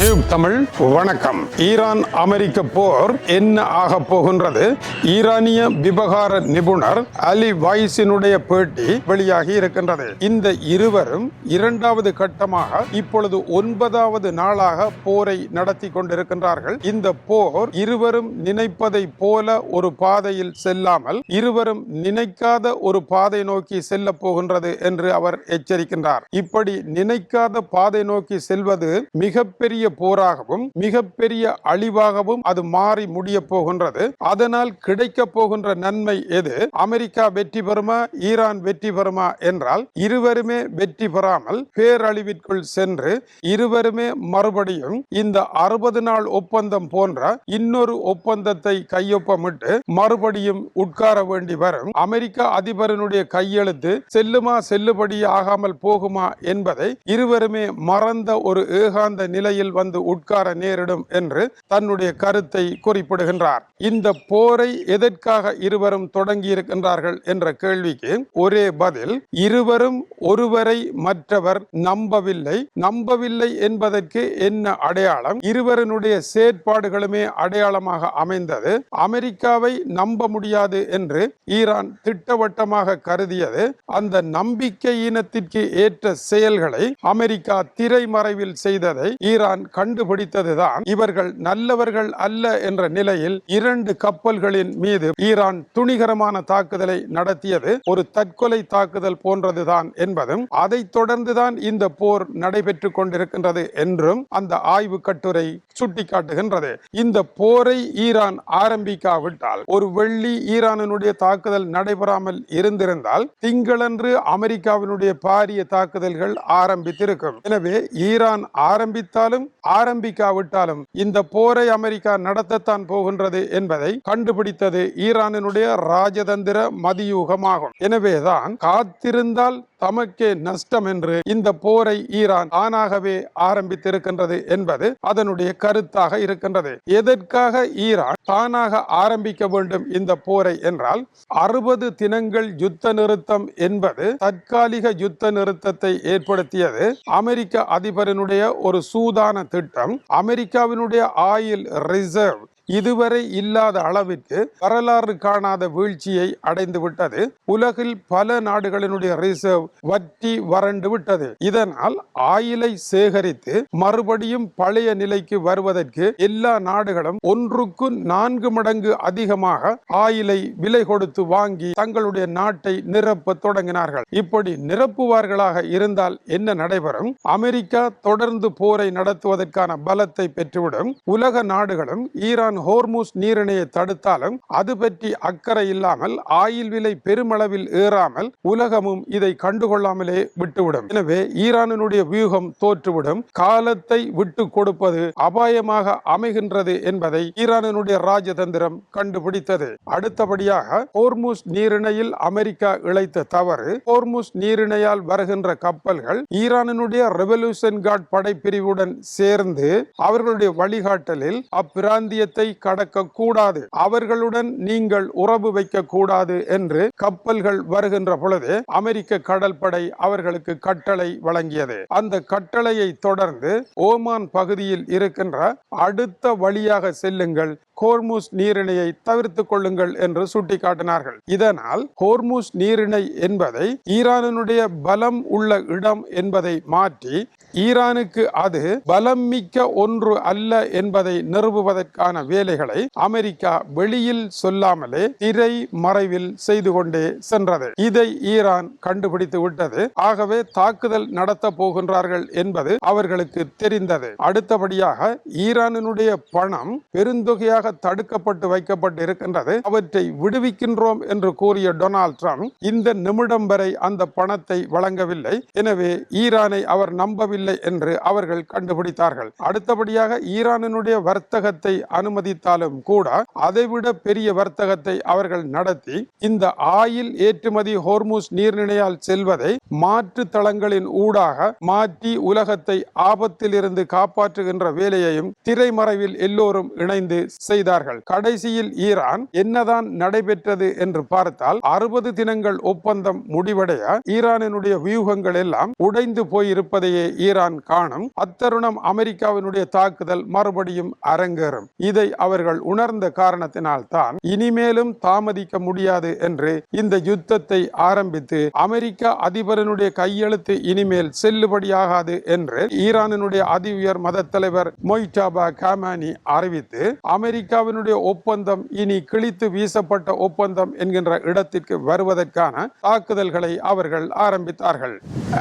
தமிழ் வணக்கம். ஈரான் அமெரிக்க போர் என்ன ஆக போகின்றது? ஈரானிய விவகார நிபுணர் அலி வாய்ஸினுடைய பேட்டி வெளியாகி இருக்கின்றது. இந்த இருவரும் இரண்டாவது கட்டமாக இப்பொழுது 9வது நாளாக போரை நடத்தி கொண்டிருக்கின்றார்கள். இந்த போர் இருவரும் நினைப்பதை போல ஒரு பாதையில் செல்லாமல் இருவரும் நினைக்காத ஒரு பாதை நோக்கி செல்ல போகின்றது என்று அவர் எச்சரிக்கின்றார். இப்படி நினைக்காத பாதை நோக்கி செல்வது மிகப்பெரிய போராகவும் மிகப்பெரிய அழிவாகவும் அது மாறி முடிய போகின்றது. அதனால் கிடைக்க போகின்ற நன்மை எது? அமெரிக்கா வெற்றி பெறுமா, ஈரான் வெற்றி பெறுமா என்றால் இருவருமே வெற்றி பெறாமல் பேரழிவிற்குள் சென்று இருவருமே மறுபடியும் இந்த 60 நாள் ஒப்பந்தம் போன்ற இன்னொரு ஒப்பந்தத்தை கையொப்பமிட்டு மறுபடியும் உட்கார வேண்டி வரும். அமெரிக்கா அதிபரனுடைய கையெழுத்து செல்லுமா செல்லுபடி ஆகாமல் போகுமா என்பதை இருவருமே மறந்த ஒரு ஏகாந்த நிலையில் வந்து உட்கார நேரிடும் என்று தன்னுடைய கருத்தை குறிப்பிடுகின்றார். இந்த போரை எதற்காக இருவரும் தொடங்கி இருக்கின்றார்கள் என்ற கேள்விக்கு ஒரே பதில், இருவரும் ஒருவரை மற்றவர் நம்பவில்லை என்பதற்கு என்ன அடையாளம்? இருவருடைய செயற்பாடுகளுமே அடையாளமாக அமைந்தது. அமெரிக்காவை நம்ப முடியாது என்று ஈரான் திட்டவட்டமாக கருதியது. அந்த நம்பிக்கையினத்திற்கு ஏற்ற செயல்களை அமெரிக்கா திரைமறைவில் செய்ததை ஈரான் கண்டுபிடித்ததுதான். இவர்கள் நல்லவர்கள் அல்ல என்ற நிலையில் 2 கப்பல்களின் மீது ஈரான் துணிகரமான தாக்குதலை நடத்தியது ஒரு தற்கொலை தாக்குதல் போன்றதுதான் என்பதும் அதைத் தொடர்ந்துதான் இந்த போர் நடைபெற்றுக் கொண்டிருக்கின்றது என்றும் அந்த ஆய்வு கட்டுரை சுட்டிக்காட்டுகின்றது. இந்த போரை ஈரான் ஆரம்பிக்காவிட்டால், ஒரு வெள்ளி ஈரானுடைய தாக்குதல் நடைபெறாமல் இருந்திருந்தால் திங்களன்று அமெரிக்காவினுடைய பாரிய தாக்குதல்கள் ஆரம்பித்திருக்கும். எனவே ஈரான் ஆரம்பித்தாலும் ஆரம்பிக்காவிட்டாலும் இந்த போரை அமெரிக்கா நடத்தத்தான் போகின்றது என்பதை கண்டுபிடித்தது ஈரானினுடைய ராஜதந்திர மதியூகமாகும். எனவேதான் காத்திருந்தால் தமக்கே நஷ்டம் என்று இந்த போரை ஈரான் தானாகவே ஆரம்பித்திருக்கின்றது என்பது அதனுடைய கருத்தாக இருக்கின்றது. எதற்காக ஈரான் தானாக ஆரம்பிக்க வேண்டும் இந்த போரை என்றால், 60 தினங்கள் யுத்த நிறுத்தம் என்பது தற்காலிக யுத்த நிறுத்தத்தை ஏற்படுத்தியது அமெரிக்க அதிபரனுடைய ஒரு சூதான திட்டம். அமெரிக்காவினுடைய ஆயில் ரிசர்வ் இதுவரை இல்லாத அளவிற்கு வரலாறு காணாத வீழ்ச்சியை அடைந்து விட்டது. உலகில் பல நாடுகளினுடைய ரிசர்வ் வற்றி வறண்டு விட்டது. இதனால் ஆயிலை சேகரித்து மறுபடியும் பழைய நிலைக்கு வருவதற்கு எல்லா நாடுகளும் 1க்கு 4 மடங்கு அதிகமாக ஆயிலை விலை கொடுத்து வாங்கி தங்களுடைய நாட்டை நிரப்ப தொடங்கினார்கள். இப்படி நிரப்புவார்களாக இருந்தால் என்ன நடைபெறும்? அமெரிக்கா தொடர்ந்து போரை நடத்துவதற்கான பலத்தை பெற்றுவிடும். உலக நாடுகளும் ஈரான் ஹோர்முஸ் நீரிணையை தடுத்தாலும் அது பற்றி அக்கறை இல்லாமல் ஆயில் விலை பெருமளவில் ஏறாமல் உலகமும் இதை கண்டுகொள்ளாமலே விட்டுவிடும். எனவே ஈரானுடைய வியூகம் தோற்றுவிடும். காலத்தை விட்டு கொடுப்பது அபாயமாக அமைகின்றது என்பதை ஈரானுடைய ராஜதந்திரம் கண்டுபிடித்தது. அடுத்தபடியாக ஹோர்முஸ் நீரிணையில் அமெரிக்கா இழைத்த தவறு. ஹோர்முஸ் நீரிணையால் வருகின்ற கப்பல்கள் ஈரானுடைய ரெவல்யூஷன் கார்ட் படைப்பிரிவுடன் சேர்ந்து அவர்களுடைய வழிகாட்டலில் அப்பிராந்தியத்தை கடக்க கூடாது, அவர்களுடன் நீங்கள் உறவு வைக்க கூடாது என்று கப்பல்கள் வருகின்ற பொழுது அமெரிக்க கடற்படை அவர்களுக்கு கட்டளை வழங்கியது. அந்த கட்டளையை தொடர்ந்து ஓமான் பகுதியில் இருக்கின்ற அடுத்த வழியாக செல்லுங்கள், ஹோர்முஸ் நீரிணையை தவிர்த்துக் கொள்ளுங்கள் என்று சுட்டிக்காட்டினார்கள். இதனால் ஹோர்முஸ் நீரிணை என்பதை ஈரானுடைய பலம் உள்ள இடம் என்பதை மாற்றி ஈரானுக்கு அது பலம் மிக்க ஒன்று அல்ல என்பதை நிறுவுவதற்கான வேலைகளை அமெரிக்கா வெளியில் சொல்லாமலே திரை மறைவில் செய்து கொண்டே சென்றது. இதை ஈரான் கண்டுபிடித்து விட்டது. ஆகவே தாக்குதல் நடத்த போகின்றார்கள் என்பது அவர்களுக்கு தெரிந்தது. அடுத்தபடியாக ஈரானுடைய பணம் பெருந்தொகையாக தடுக்கப்பட்டு வைக்கப்பட்டு இருக்கின்றது. அவற்றை விடுவிக்கின்றோம் என்று கூறிய டொனால்ட் ட்ரம்ப் இந்த நிமிடம் வரை அந்த பணத்தை வழங்கவில்லை. எனவே ஈரானை அவர் நம்பவில்லை என்று அவர்கள் கண்டுபிடித்தார்கள். அடுத்தபடியாக ஈரானுடைய வர்த்தகத்தை அனுமதித்தாலும் கூட அதைவிட பெரிய வர்த்தகத்தை அவர்கள் நடத்தி இந்த ஆயில் ஏற்றுமதி ஹோர்முஸ் நீர்நிலையால் செல்வதை மாற்று தளங்களின் ஊடாக மாற்றி உலகத்தை ஆபத்தில் இருந்து காப்பாற்றுகின்ற வேலையையும் திரைமறைவில் எல்லோரும் இணைந்து செய்து செய்தார்கள். கடைசியில் ஈரான் என்னதான் நடைபெற்றது என்று பார்த்தால் 60 தினங்கள் ஒப்பந்தம் முடிவடைய ஈரானினுடைய வியூகங்கள் எல்லாம் உடைந்து போயிருப்பதையே ஈரான் காணும். அத்தருணம் அமெரிக்காவினுடைய தாக்குதல் மறுபடியும் அரங்கேறும். இதை அவர்கள் உணர்ந்த காரணத்தினால் தான் இனிமேலும் தாமதிக்க முடியாது என்று இந்த யுத்தத்தை ஆரம்பித்து அமெரிக்க அதிபரனுடைய கையெழுத்து இனிமேல் செல்லுபடியாகாது என்று ஈரானினுடைய அதி உயர் மத தலைவர் மொய்டாபா காமானி அறிவித்து அமெரிக்காவினுடைய ஒப்பந்தம் இனி கிழித்து வீசப்பட்ட ஒப்பந்தம் என்கின்ற இடத்திற்கு வருவதற்கான தாக்குதல்களை அவர்கள் ஆரம்பித்தார்கள்.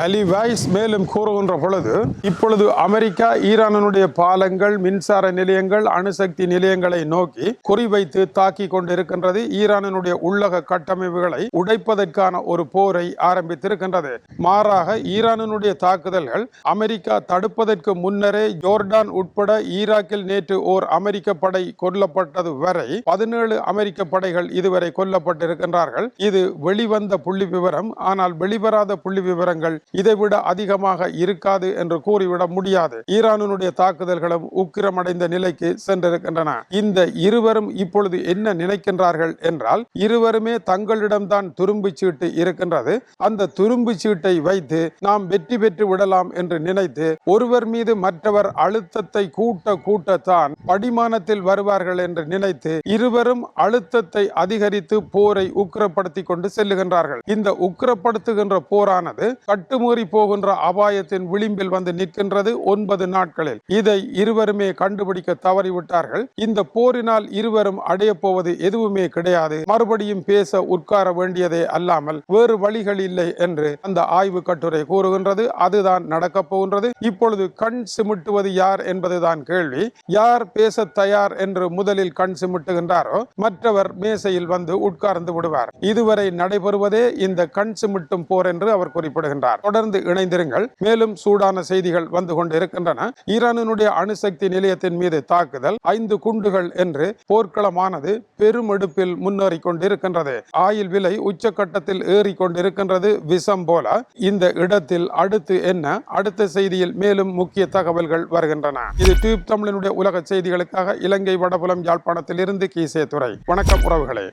அலி வைஸ் மேலும் கூறுகின்ற பொழுது, இப்பொழுது அமெரிக்கா ஈரானுடைய பாலங்கள், மின்சார நிலையங்கள், அணுசக்தி நிலையங்களை நோக்கி குறிவைத்து தாக்கி கொண்டிருக்கின்றது. ஈரானுடைய உள்ளக கட்டமைப்புகளை உடைப்பதற்கான ஒரு போரை ஆரம்பித்திருக்கின்றது. மாறாக ஈரானுடைய தாக்குதல்கள் அமெரிக்கா தடுப்பதற்கு முன்னரே ஜோர்டான் உட்பட ஈராக்கில் நேற்று ஓர் அமெரிக்க படை கொல்லப்பட்டது வரை 17 அமெரிக்க படைகள் இதுவரை கொல்லப்பட்டிருக்கின்றார்கள். இது வெளிவந்த புள்ளி விவரம். ஆனால் வெளிவராத புள்ளி விவரங்கள் இதைவிட அதிகமாக இருக்காது என்று கூறிவிட முடியாது. ஈரானுடைய தாக்குதல்களும் உக்கிரமடைந்த நிலைக்கு சென்றிருக்கின்றன. இந்த இருவரும் இப்பொழுது என்ன நினைக்கின்றார்கள் என்றால், இருவருமே தங்களிடம்தான் துரும்பு சீட்டு இருக்கின்றது, அந்த துரும்பு சீட்டை வைத்து நாம் வெற்றி பெற்று விடலாம் என்று நினைத்து ஒருவர் மீது மற்றவர் அழுத்தத்தை கூட்டத்தான் படிமானத்தில் வருவார்கள் என்று நினைத்து இருவரும் அழுத்தத்தை அதிகரித்து போரை உக்கிரப்படுத்தி கொண்டு செல்லுகின்றார்கள். இந்த உக்கிரப்படுத்துகின்ற போரானது கட்டுமீறி போகின்ற அபாயத்தின் விளிம்பில் வந்து நிற்கின்றது 9 நாட்களில். இதை இருவருமே கண்டுபிடிக்க தவறிவிட்டார்கள். இந்த போரினால் இருவரும் அடைய போவது எதுவுமே கிடையாது. மறுபடியும் பேச உட்கார வேண்டியதே அல்லாமல் வேறு வழிகள் இல்லை என்று அந்த ஆய்வு கட்டுரை கூறுகின்றது. அதுதான் நடக்கப் போகின்றது. இப்பொழுது கண் சிமிட்டுவது யார் என்பதுதான் கேள்வி. யார் பேச தயார் என்று முதலில் கண் சிமிட்டுகின்றாரோ மற்றவர் மேசையில் வந்து உட்கார்ந்து விடுவார். இதுவரை நடைபெறுவதே இந்த கண் சிமிட்டும் போர் என்று அவர் குறிப்பிடுகின்றார். தொடர்ந்து இணைந்திருங்கள். மேலும் சூடான செய்திகள் வந்து கொண்டிருக்கின்றன. ஈரானுடைய அணுசக்தி நிலையத்தின் மீது தாக்குதல், 5 குண்டுகள் என்று போர்க்களமானது பெருமெடுப்பில் முன்னேறி கொண்டிருக்கின்றது. ஆயில் விலை உச்சக்கட்டத்தில் ஏறி கொண்டிருக்கின்றது விஷம் போல. இந்த இடத்தில் அடுத்து என்ன? அடுத்த செய்தியில் மேலும் முக்கிய தகவல்கள் வருகின்றன. இது டியூப் தமிழனுடைய உலக செய்திகளுக்காக இலங்கை வடபுலம் யாழ்ப்பாணத்தில் இருந்து கீசே துறை. வணக்கம் உறவுகளே.